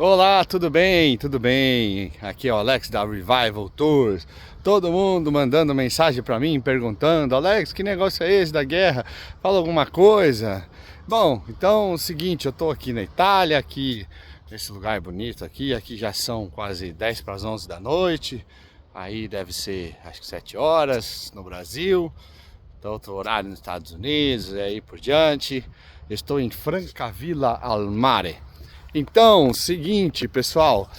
Olá, tudo bem? Tudo bem? Aqui é o Alex da Revival Tours. Todo mundo mandando mensagem para mim, perguntando: Alex, que negócio é esse da guerra? Fala alguma coisa. Bom, então é o seguinte, eu tô aqui na Itália, aqui nesse lugar bonito aqui já são quase 10 para as 11 da noite. Aí deve ser, acho que 7 horas no Brasil. Então, outro horário nos Estados Unidos, e aí por diante. Estou em Francavilla al Mare. Então, seguinte, pessoal,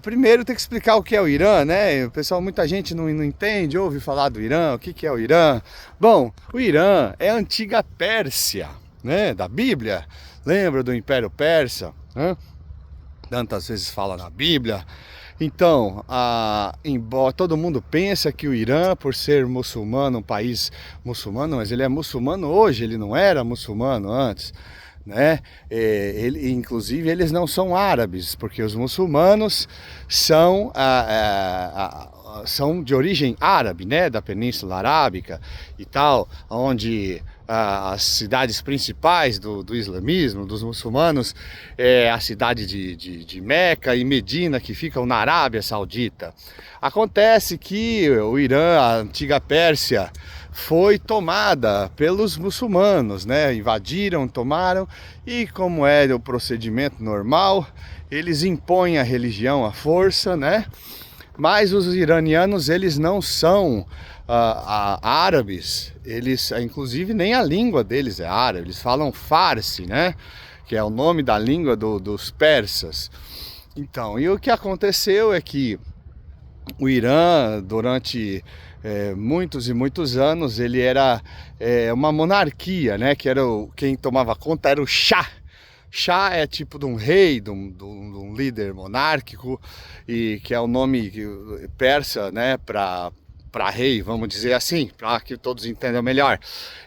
primeiro tem que explicar o que é o Irã, né? Pessoal, muita gente não entende, ouve falar do Irã, o que é o Irã. Bom, o Irã é a antiga Pérsia, né? Da Bíblia, lembra do Império Persa, né? Tantas vezes fala na Bíblia. Então, embora todo mundo pensa que o Irã, por ser muçulmano, um país muçulmano, mas ele é muçulmano hoje, ele não era muçulmano antes, né? Inclusive eles não são árabes, porque os muçulmanos são de origem árabe, né? Da Península Arábica e tal, onde as cidades principais do islamismo, dos muçulmanos, é a cidade de Meca e Medina, que ficam na Arábia Saudita. Acontece que o Irã, a antiga Pérsia, foi tomada pelos muçulmanos, né? Invadiram, tomaram, e como é o procedimento normal, eles impõem a religião à força, né? Mas os iranianos, eles não são árabes, eles, inclusive, nem a língua deles é árabe, eles falam Farsi, né? Que é o nome da língua dos persas. Então, e o que aconteceu é que o Irã, durante muitos e muitos anos, ele era uma monarquia, né? Que era quem tomava conta era o Shah. Shah é tipo de um rei, de um líder monárquico, e que é o nome persa, né, para rei, vamos dizer assim, para que todos entendam melhor.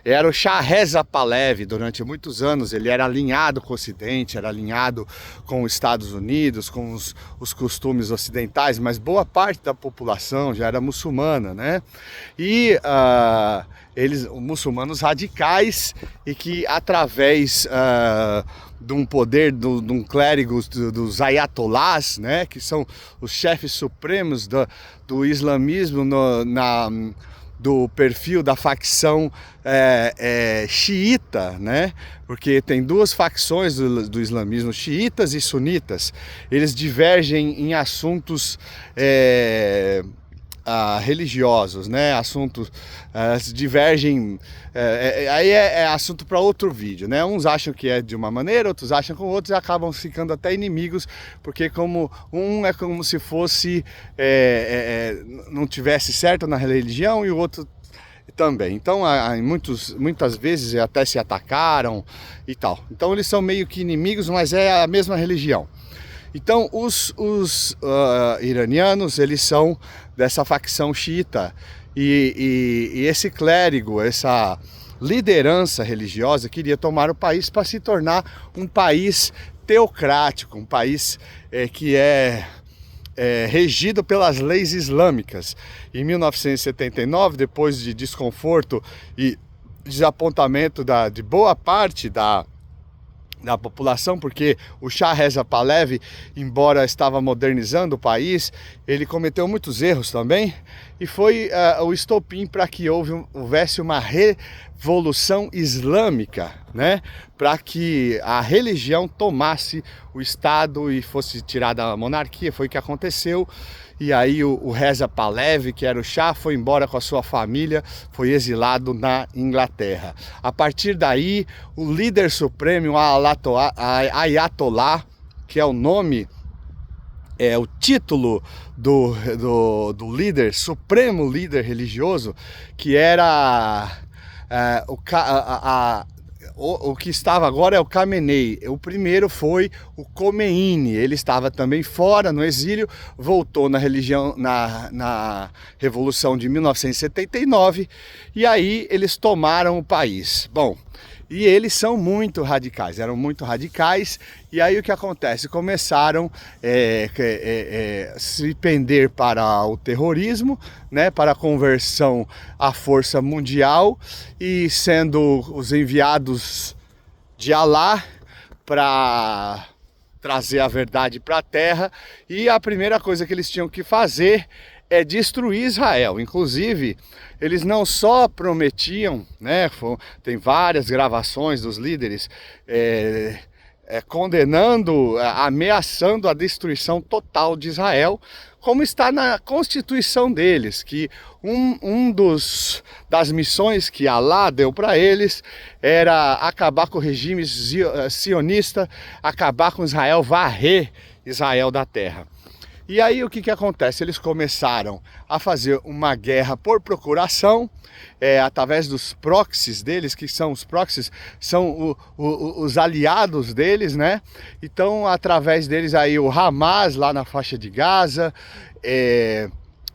Era o Shah Reza Pahlavi. Durante muitos anos ele era alinhado com o Ocidente, era alinhado com os Estados Unidos, com os costumes ocidentais, mas boa parte da população já era muçulmana, né? E eles, muçulmanos radicais, e que através de um poder de um clérigo dos ayatolás, né, que são os chefes supremos do islamismo do perfil da facção xiita, né? Porque tem duas facções do islamismo, xiitas e sunitas. Eles divergem em assuntos religiosos, né? Assuntos divergem. Aí é assunto para outro vídeo, né? Uns acham que é de uma maneira, outros acham com outros, e acabam ficando até inimigos, porque como um é como se fosse não tivesse certo na religião, e o outro também. Então, muitas vezes até se atacaram e tal. Então, eles são meio que inimigos, mas é a mesma religião. Então, os iranianos, eles são dessa facção xiita, e esse clérigo, essa liderança religiosa, queria tomar o país para se tornar um país teocrático, um país que é regido pelas leis islâmicas. Em 1979, depois de desconforto e desapontamento de boa parte da população, porque o Shah Reza Pahlavi, embora estava modernizando o país, ele cometeu muitos erros também, e foi o estopim para que houvesse uma revolução islâmica, né? Para que a religião tomasse o Estado e fosse tirada a monarquia. Foi o que aconteceu. E aí o Reza Pahlavi, que era o Shah, foi embora com a sua família, foi exilado na Inglaterra. A partir daí, o líder supremo, o Ayatollah, que é o nome, o título do líder, supremo líder religioso, que era o que estava agora é o Khamenei. O primeiro foi o Khomeini. Ele estava também fora, no exílio, voltou na religião, na Revolução de 1979, e aí eles tomaram o país. Bom, e eles são muito radicais, eram muito radicais, e aí o que acontece? Começaram se pender para o terrorismo, né, para a conversão à força mundial, e sendo os enviados de Alá para trazer a verdade para a terra, e a primeira coisa que eles tinham que fazer é destruir Israel. Inclusive, eles não só prometiam, né, tem várias gravações dos líderes condenando, ameaçando a destruição total de Israel, como está na Constituição deles, que das missões que Alá deu para eles era acabar com o regime sionista, acabar com Israel, varrer Israel da terra. E aí o que acontece? Eles começaram a fazer uma guerra por procuração, através dos proxies deles, que são os proxies, são os aliados deles, né? Então, através deles aí o Hamas lá na faixa de Gaza,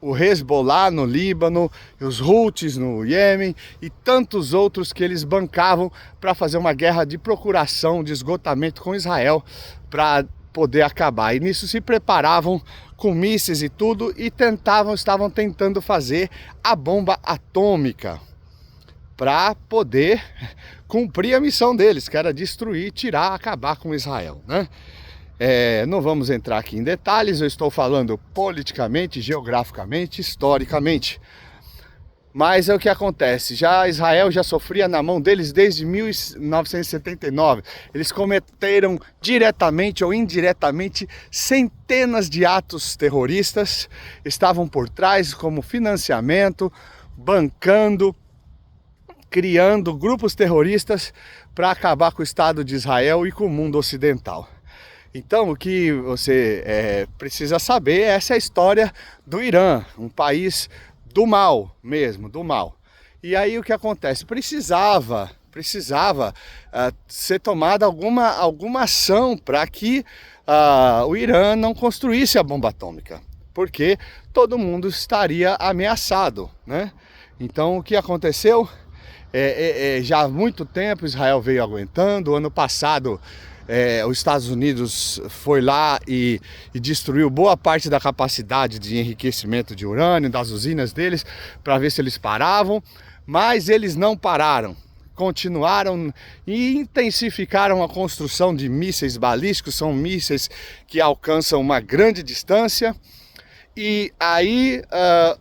o Hezbollah no Líbano, os Houthis no Iêmen e tantos outros que eles bancavam para fazer uma guerra de procuração, de esgotamento com Israel, para poder acabar. E nisso se preparavam com mísseis e tudo, e estavam tentando fazer a bomba atômica para poder cumprir a missão deles, que era destruir, tirar, acabar com Israel, né? Não vamos entrar aqui em detalhes, eu estou falando politicamente, geograficamente, historicamente. Mas é o que acontece, Israel já sofria na mão deles desde 1979. Eles cometeram diretamente ou indiretamente centenas de atos terroristas, estavam por trás como financiamento, bancando, criando grupos terroristas para acabar com o Estado de Israel e com o mundo ocidental. Então, o que você precisa saber é essa história do Irã, um país do mal mesmo, do mal. E aí o que acontece? Precisava ser tomada alguma ação para que o Irã não construísse a bomba atômica, porque todo mundo estaria ameaçado, né? Então o que aconteceu? Já há muito tempo Israel veio aguentando. Ano passado os Estados Unidos foi lá e destruiu boa parte da capacidade de enriquecimento de urânio das usinas deles, para ver se eles paravam, mas eles não pararam, continuaram e intensificaram a construção de mísseis balísticos. São mísseis que alcançam uma grande distância. E aí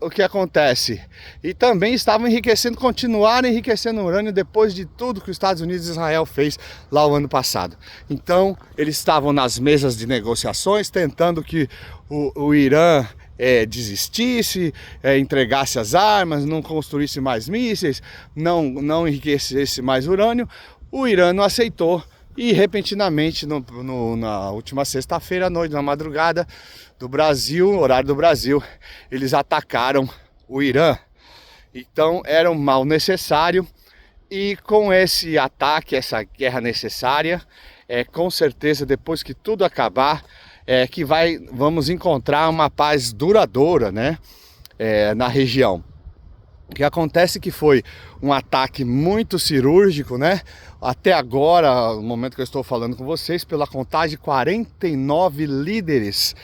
o que acontece? E também estavam continuaram enriquecendo urânio depois de tudo que os Estados Unidos e Israel fez lá o ano passado. Então eles estavam nas mesas de negociações, tentando que o Irã desistisse, entregasse as armas, não construísse mais mísseis, não enriquecesse mais urânio. O Irã não aceitou. E repentinamente, na última sexta-feira à noite, na madrugada do Brasil, horário do Brasil, eles atacaram o Irã. Então era um mal necessário, e com esse ataque, essa guerra necessária, com certeza depois que tudo acabar, que vamos encontrar uma paz duradoura, né, na região. O que acontece que foi um ataque muito cirúrgico, né? Até agora, no momento que eu estou falando com vocês, pela contagem, 49 líderes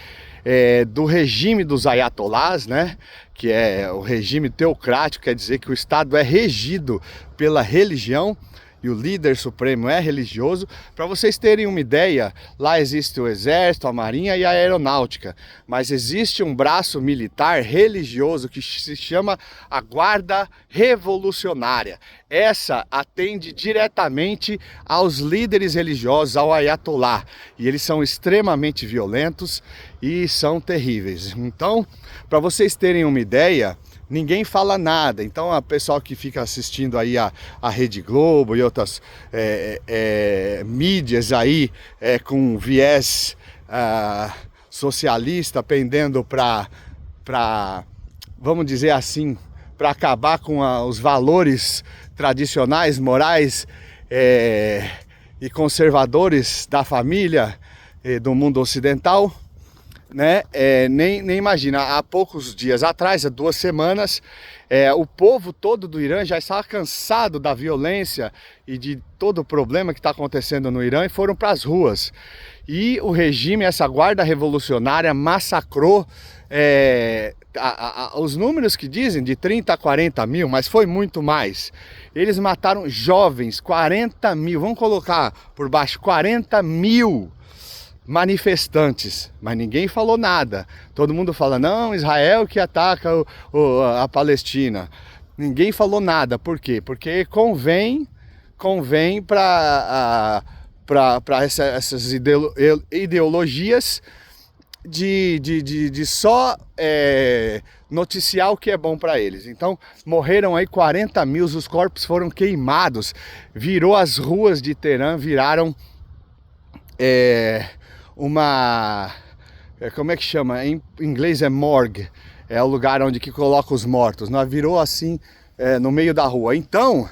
do regime dos ayatolás, né? Que é o regime teocrático, quer dizer que o Estado é regido pela religião e o líder supremo é religioso. Para vocês terem uma ideia, lá existe o exército, a marinha e a aeronáutica, mas existe um braço militar religioso que se chama a Guarda Revolucionária. Essa atende diretamente aos líderes religiosos, ao ayatolá, e eles são extremamente violentos e são terríveis. Então, para vocês terem uma ideia, ninguém fala nada. Então a pessoal que fica assistindo aí a Rede Globo e outras mídias aí com viés socialista, pendendo para, vamos dizer assim, para acabar com os valores tradicionais, morais e conservadores da família do mundo ocidental, né? Nem imagina. Há poucos dias atrás, há 2 semanas, o povo todo do Irã já estava cansado da violência e de todo o problema que está acontecendo no Irã, e foram para as ruas. E o regime, essa guarda revolucionária, massacrou os números que dizem de 30 a 40 mil, mas foi muito mais. Eles mataram jovens, 40 mil, vamos colocar por baixo, 40 mil manifestantes, mas ninguém falou nada. Todo mundo fala, não, Israel que ataca a Palestina. Ninguém falou nada, por quê? Porque convém para essas ideologias de só noticiar o que é bom para eles. Então morreram aí 40 mil, os corpos foram queimados, virou as ruas de Teherã, viraram como é que chama? Em inglês é morgue, é o lugar onde que coloca os mortos, não? Virou assim no meio da rua. Então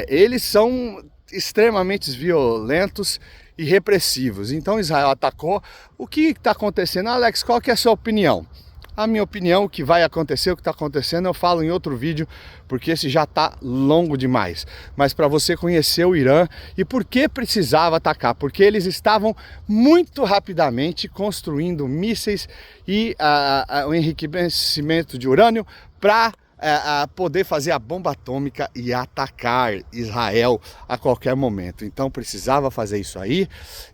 eles são extremamente violentos e repressivos. Então Israel atacou. O que está acontecendo? Alex, qual que é a sua opinião? A minha opinião, o que vai acontecer, o que está acontecendo, eu falo em outro vídeo, porque esse já está longo demais. Mas para você conhecer o Irã e por que precisava atacar, porque eles estavam muito rapidamente construindo mísseis e o enriquecimento de urânio para poder fazer a bomba atômica e atacar Israel a qualquer momento. Então precisava fazer isso aí.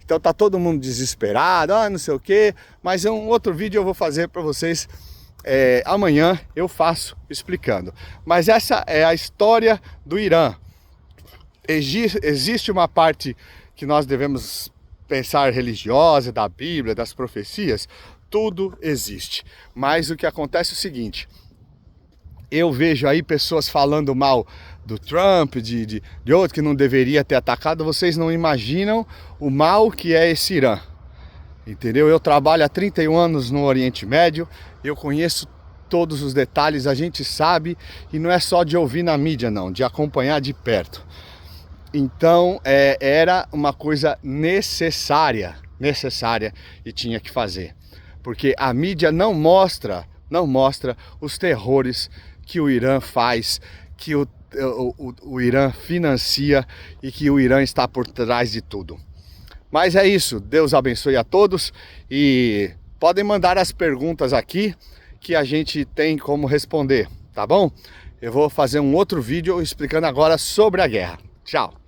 Então tá todo mundo desesperado, não sei o que, mas um outro vídeo eu vou fazer para vocês amanhã, eu faço explicando. Mas essa é a história do Irã. Existe uma parte que nós devemos pensar religiosa, da Bíblia, das profecias, tudo existe. Mas o que acontece é o seguinte: eu vejo aí pessoas falando mal do Trump, de outro que não deveria ter atacado. Vocês não imaginam o mal que é esse Irã, entendeu? Eu trabalho há 31 anos no Oriente Médio, eu conheço todos os detalhes, a gente sabe, e não é só de ouvir na mídia não, de acompanhar de perto. Então era uma coisa necessária e tinha que fazer, porque a mídia não mostra os terrores que o Irã faz, que o Irã financia e que o Irã está por trás de tudo. Mas é isso, Deus abençoe a todos e podem mandar as perguntas aqui que a gente tem como responder, tá bom? Eu vou fazer um outro vídeo explicando agora sobre a guerra. Tchau!